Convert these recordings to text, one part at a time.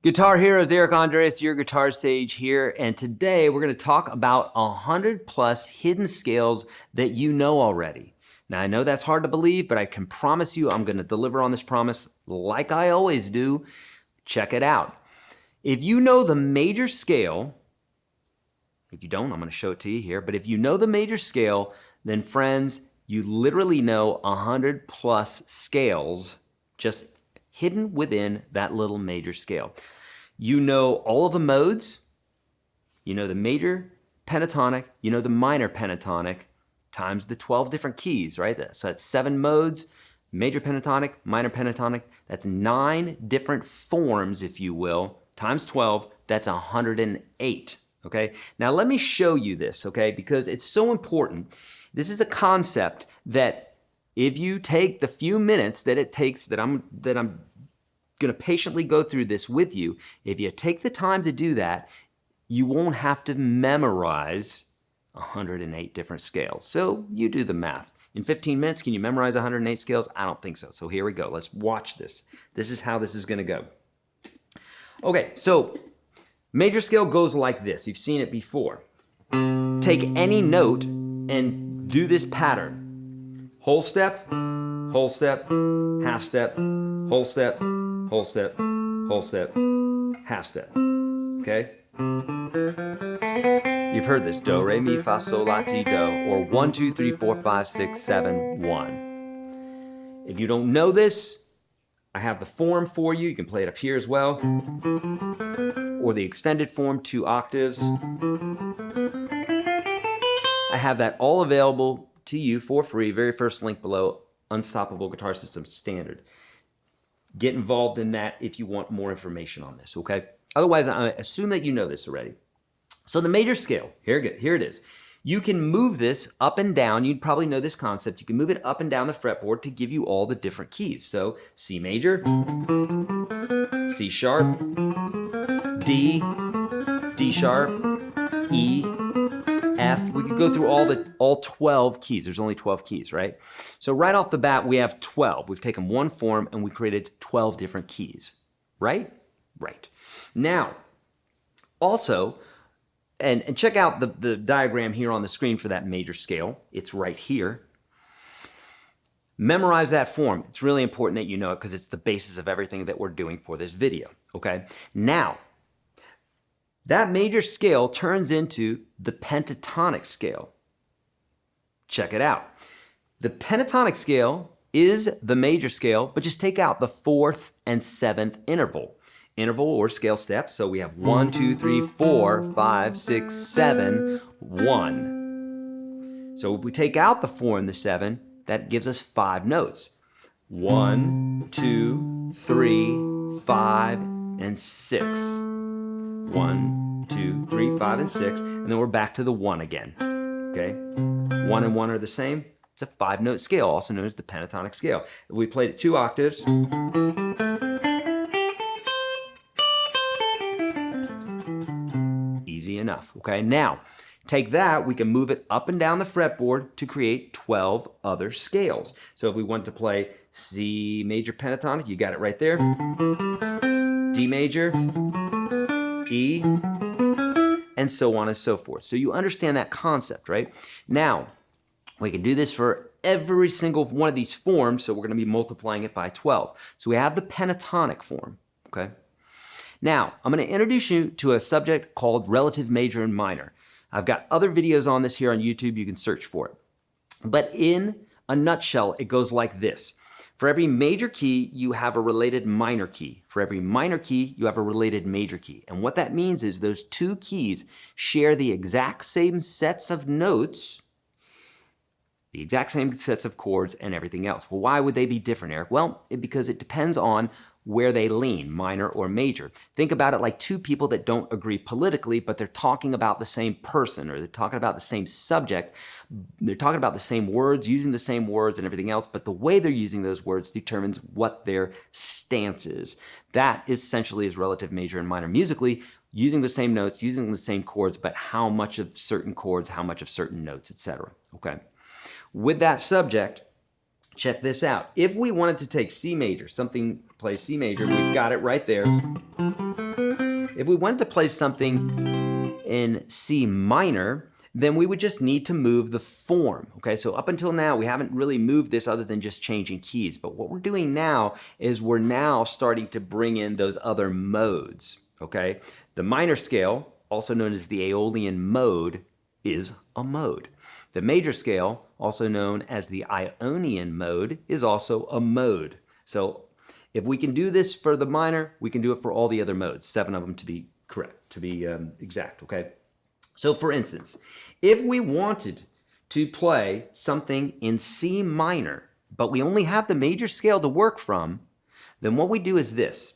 Guitar Heroes, Erich Andres, your Guitar Sage here, and today we're going to talk about 100 plus hidden scales that you know already. Now I know that's hard to believe, but I can promise you I'm going to deliver on this promise like I always do. Check it out. If you know the major scale, if you don't, I'm going to show it to you here, but if you know the major scale, then friends, you literally know 100 plus scales just hidden within that little major scale. You know all of the modes, you know the major pentatonic, you know the minor pentatonic, times the 12 different keys, right? So that's 7 modes, major pentatonic, minor pentatonic, that's 9 different forms, if you will, times 12, that's 108, okay? Now let me show you this, okay? Because it's so important. This is a concept that if you take the few minutes that it takes that I'm going to patiently go through this with you, if you take the time to do that, you won't have to memorize 108 different scales. So you do the math. In 15 minutes, can you memorize 108 scales? I don't think so. So here we go. Let's watch this. This is how this is going to go. Okay, so major scale goes like this. You've seen it before. Take any note and do this pattern. Whole step, half step, whole step, whole step, whole step, half step. Okay? You've heard this. Do, re, mi, fa, sol, la, ti, do. Or 1, 2, 3, 4, 5, 6, 7, 1. If you don't know this, I have the form for you. You can play it up here as well. Or the extended form, 2 octaves. I have that all available to you for free. Very first link below, Unstoppable Guitar System Standard. Get involved in that if you want more information on this, okay? Otherwise, I assume that you know this already. So the major scale, here it is. You can move this up and down. You'd probably know this concept. You can move it up and down the fretboard to give you all the different keys. So C major, C sharp, D, D sharp, E, F. We could go through all 12 keys. There's only 12 keys, right? So right off the bat, we have 12. We've taken one form and we created 12 different keys, right? Right. Now, also, and check out the diagram here on the screen for that major scale. It's right here. Memorize that form. It's really important that you know it because it's the basis of everything that we're doing for this video, okay? Now, that major scale turns into the pentatonic scale. Check it out. The pentatonic scale is the major scale, but just take out the 4th and 7th interval. Interval or scale step. So we have 1, 2, 3, 4, 5, 6, 7, 1. So if we take out the 4 and the 7, that gives us 5 notes. 1, 2, 3, 5, and 6. 1, 2, 3, 5, and 6, and then we're back to the 1 again, okay? 1 and 1 are the same. It's a 5-note scale, also known as the pentatonic scale. If we played it 2 octaves, easy enough, okay? Now, take that, we can move it up and down the fretboard to create 12 other scales. So if we want to play C major pentatonic, you got it right there. D major, E, and so on and so forth. So you understand that concept, right? Now, we can do this for every single one of these forms, so we're going to be multiplying it by 12. So we have the pentatonic form, okay? Now, I'm going to introduce you to a subject called relative major and minor. I've got other videos on this here on YouTube. You can search for it. But in a nutshell, it goes like this. For every major key, you have a related minor key. For every minor key, you have a related major key. And what that means is those 2 keys share the exact same sets of notes, the exact same sets of chords, and everything else. Well, why would they be different, Eric? Well, because it depends on where they lean, minor or major. Think about it like 2 people that don't agree politically, but they're talking about the same person, or they're talking about the same subject. They're talking about the same words, using the same words and everything else, but the way they're using those words determines what their stance is. That essentially is relative major and minor musically, using the same notes, using the same chords, but how much of certain chords, how much of certain notes, etc. Okay. With that subject, check this out. If we wanted to take C major, something plays C major, we've got it right there. If we wanted to play something in C minor, then we would just need to move the form, okay? So up until now, we haven't really moved this other than just changing keys. But what we're doing now is we're now starting to bring in those other modes, okay? The minor scale, also known as the Aeolian mode, is a mode. The major scale, also known as the Ionian mode, is also a mode. So if we can do this for the minor, we can do it for all the other modes, 7 of them to be correct, to be exact, okay? So for instance, if we wanted to play something in C minor, but we only have the major scale to work from, then what we do is this.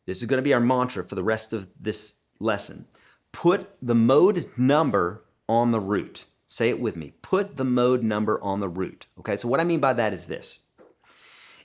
This is going to be our mantra for the rest of this lesson. Put the mode number on the root. Say it with me. Put the mode number on the root. Okay, so what I mean by that is this.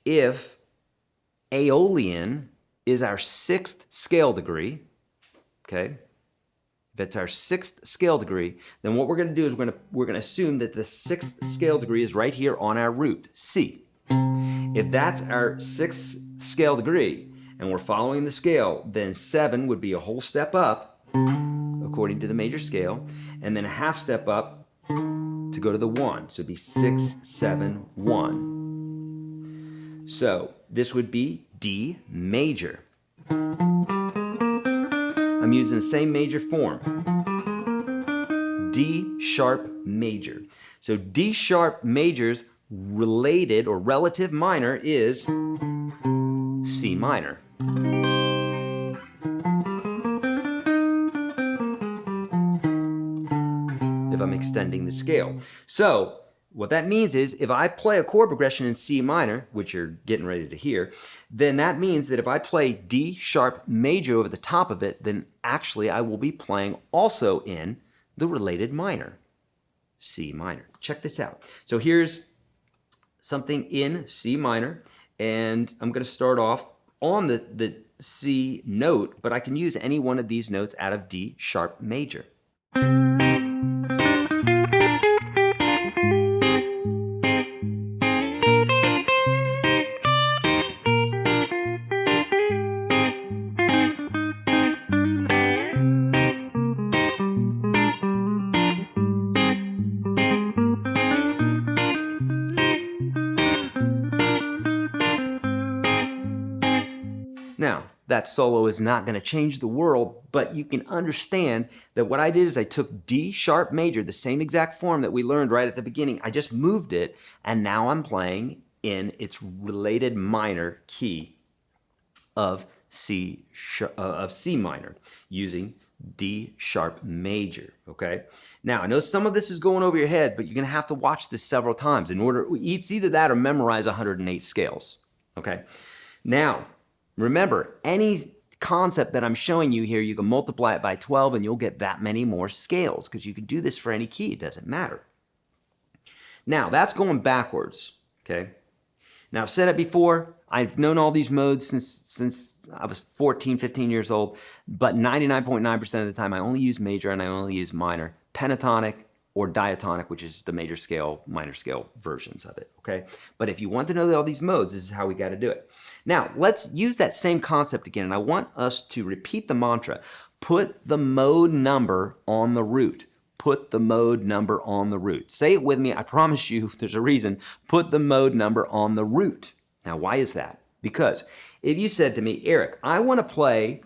If Aeolian is our 6th scale degree, okay, if it's our 6th scale degree, then what we're going to do is we're going to assume that the 6th scale degree is right here on our root, C. If that's our 6th scale degree and we're following the scale, then 7 would be a whole step up according to the major scale, and then a half step up to go to the 1. So it'd be 6, 7, 1. So this would be D major. I'm using the same major form. D sharp major. So D sharp major's related or relative minor is C minor. If I'm extending the scale. So what that means is if I play a chord progression in C minor, which you're getting ready to hear, then that means that if I play D sharp major over the top of it, then actually I will be playing also in the related minor, C minor. Check this out. So here's something in C minor, and I'm going to start off on the C note, but I can use any one of these notes out of D sharp major. Now, that solo is not going to change the world, but you can understand that what I did is I took D sharp major, the same exact form that we learned right at the beginning. I just moved it, and now I'm playing in its related minor key of C minor using D sharp major, okay? Now, I know some of this is going over your head, but you're going to have to watch this several times in order, it's either that or memorize 108 scales, okay? Now, remember, any concept that I'm showing you here, you can multiply it by 12 and you'll get that many more scales because you can do this for any key. It doesn't matter. Now, that's going backwards, okay? Now, I've said it before. I've known all these modes since I was 14, 15 years old, but 99.9% of the time I only use major and I only use minor, pentatonic or diatonic, which is the major scale, minor scale versions of it, okay? But if you want to know all these modes, this is how we got to do it. Now, let's use that same concept again, and I want us to repeat the mantra. Put the mode number on the root. Put the mode number on the root. Say it with me. I promise you there's a reason. Put the mode number on the root. Now, why is that? Because if you said to me, Eric, I want to play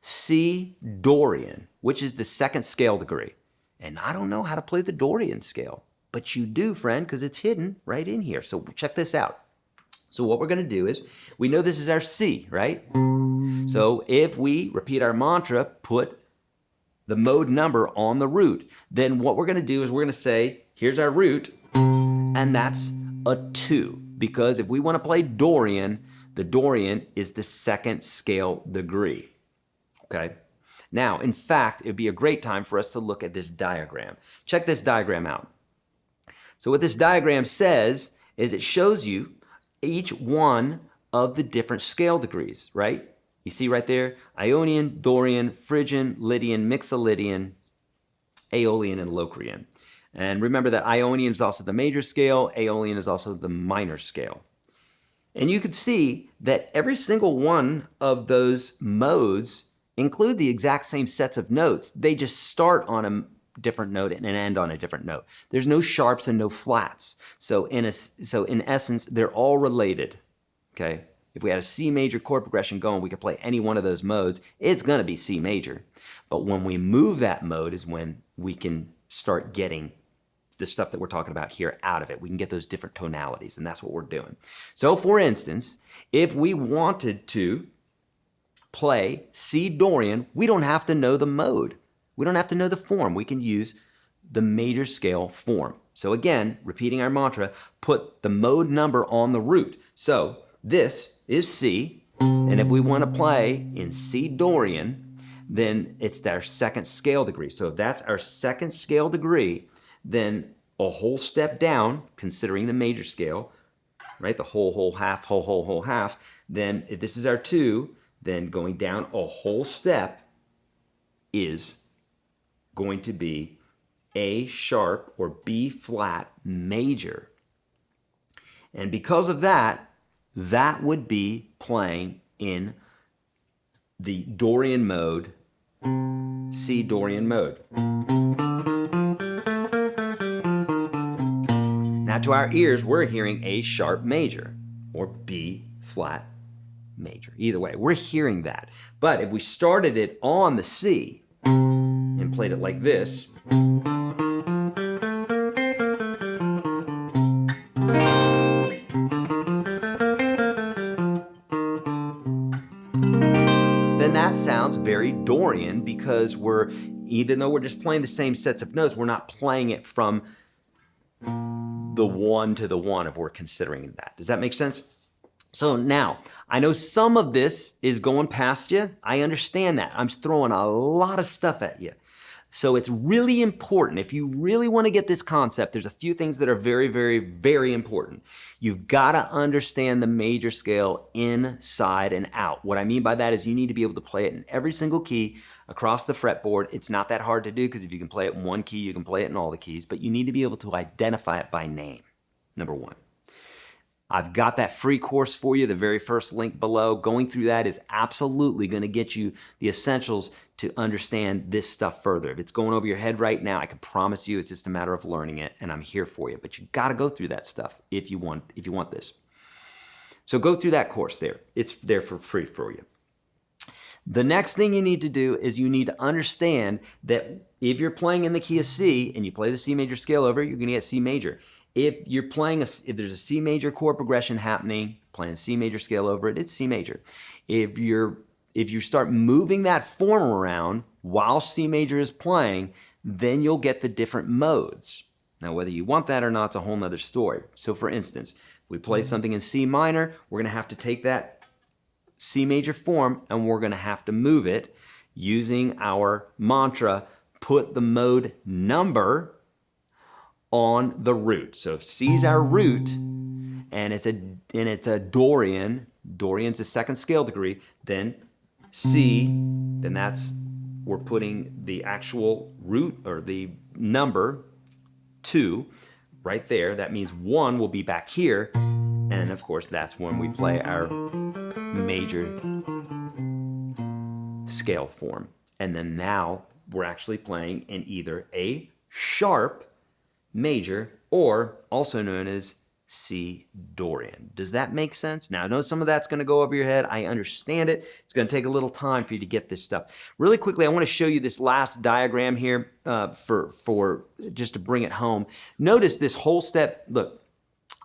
C Dorian, which is the 2nd scale degree, and I don't know how to play the Dorian scale, but you do, friend, because it's hidden right in here. So check this out. So what we're going to do is, we know this is our C, right? So if we repeat our mantra, put the mode number on the root, then what we're going to do is we're going to say, here's our root, and that's a 2. Because if we want to play Dorian, the Dorian is the 2nd scale degree, okay? Now, in fact, it'd be a great time for us to look at this diagram. Check this diagram out. So what this diagram says is it shows you each one of the different scale degrees, right? You see right there, Ionian, Dorian, Phrygian, Lydian, Mixolydian, Aeolian, and Locrian. And remember that Ionian is also the major scale, Aeolian is also the minor scale. And you could see that every single one of those modes include the exact same sets of notes. They just start on a different note and end on a different note. There's no sharps and no flats. So in essence, they're all related, okay? If we had a C major chord progression going, we could play any one of those modes. It's gonna be C major. But when we move that mode is when we can start getting the stuff that we're talking about here out of it. We can get those different tonalities, and that's what we're doing. So for instance, if we wanted to play C Dorian, we don't have to know the mode. We don't have to know the form. We can use the major scale form. So again, repeating our mantra, put the mode number on the root. So this is C, and if we want to play in C Dorian, then it's our second scale degree. So if that's our second scale degree, then a whole step down, considering the major scale, right? The whole, half, whole, half. Then if this is our 2, then going down a whole step is going to be A sharp or B flat major. And because of that, that would be playing in the Dorian mode, C Dorian mode. Now to our ears, we're hearing A sharp major or B flat major. Either way, we're hearing that. But if we started it on the C and played it like this, then that sounds very Dorian because even though we're just playing the same sets of notes, we're not playing it from the 1 to the 1 if we're considering that. Does that make sense? So now, I know some of this is going past you. I understand that. I'm throwing a lot of stuff at you. So it's really important. If you really want to get this concept, there's a few things that are very, very, very important. You've got to understand the major scale inside and out. What I mean by that is you need to be able to play it in every single key across the fretboard. It's not that hard to do because if you can play it in one key, you can play it in all the keys, but you need to be able to identify it by name, number one. I've got that free course for you, the very first link below. Going through that is absolutely going to get you the essentials to understand this stuff further. If it's going over your head right now, I can promise you it's just a matter of learning it, and I'm here for you. But you got to go through that stuff if you want this. So go through that course there. It's there for free for you. The next thing you need to do is you need to understand that if you're playing in the key of C and you play the C major scale over, you're going to get C major. If you're playing, if there's a C major chord progression happening, playing a C major scale over it, it's C major. If you start moving that form around while C major is playing, then you'll get the different modes. Now, whether you want that or not, it's a whole nother story. So for instance, if we play something in C minor, we're gonna have to take that C major form and we're gonna have to move it using our mantra, put the mode number on the root. So if C's our root and it's a Dorian, Dorian's the second scale degree, then C, then we're putting the actual root or the number 2 right there. That means 1 will be back here. And of course, that's when we play our major scale form. And then now we're actually playing in either A sharp major or also known as C Dorian. Does that make sense? Now, I know some of that's going to go over your head. I understand it. It's going to take a little time for you to get this stuff. Really quickly, I want to show you this last diagram here for just to bring it home. Notice this whole step, look,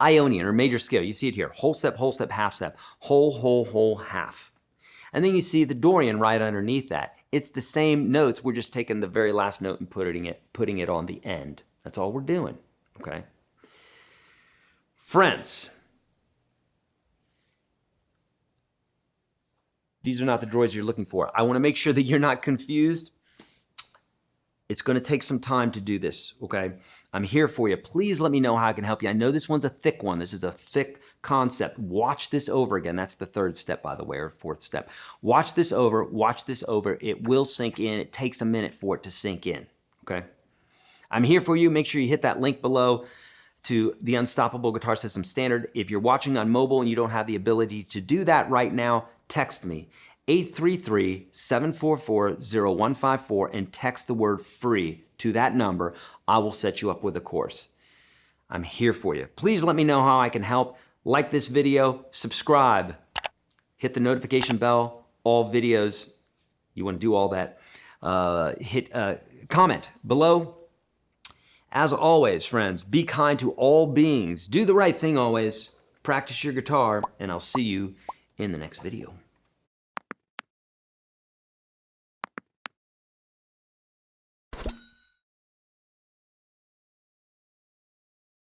Ionian or major scale. You see it here. Whole step, half step, whole, half. And then you see the Dorian right underneath that. It's the same notes. We're just taking the very last note and putting it on the end. That's all we're doing, okay? Friends, these are not the droids you're looking for. I want to make sure that you're not confused. It's going to take some time to do this, okay? I'm here for you. Please let me know how I can help you. I know this one's a thick one. This is a thick concept. Watch this over again. That's the third step, by the way, or fourth step. Watch this over. It will sink in. It takes a minute for it to sink in, okay? I'm here for you. Make sure you hit that link below to the Unstoppable Guitar System Standard. If you're watching on mobile and you don't have the ability to do that right now, text me, 833-744-0154, and text the word free to that number. I will set you up with a course. I'm here for you. Please let me know how I can help. Like this video, subscribe, hit the notification bell, all videos. You want to do all that. Hit comment below. As always, friends, be kind to all beings. Do the right thing always. Practice your guitar, and I'll see you in the next video.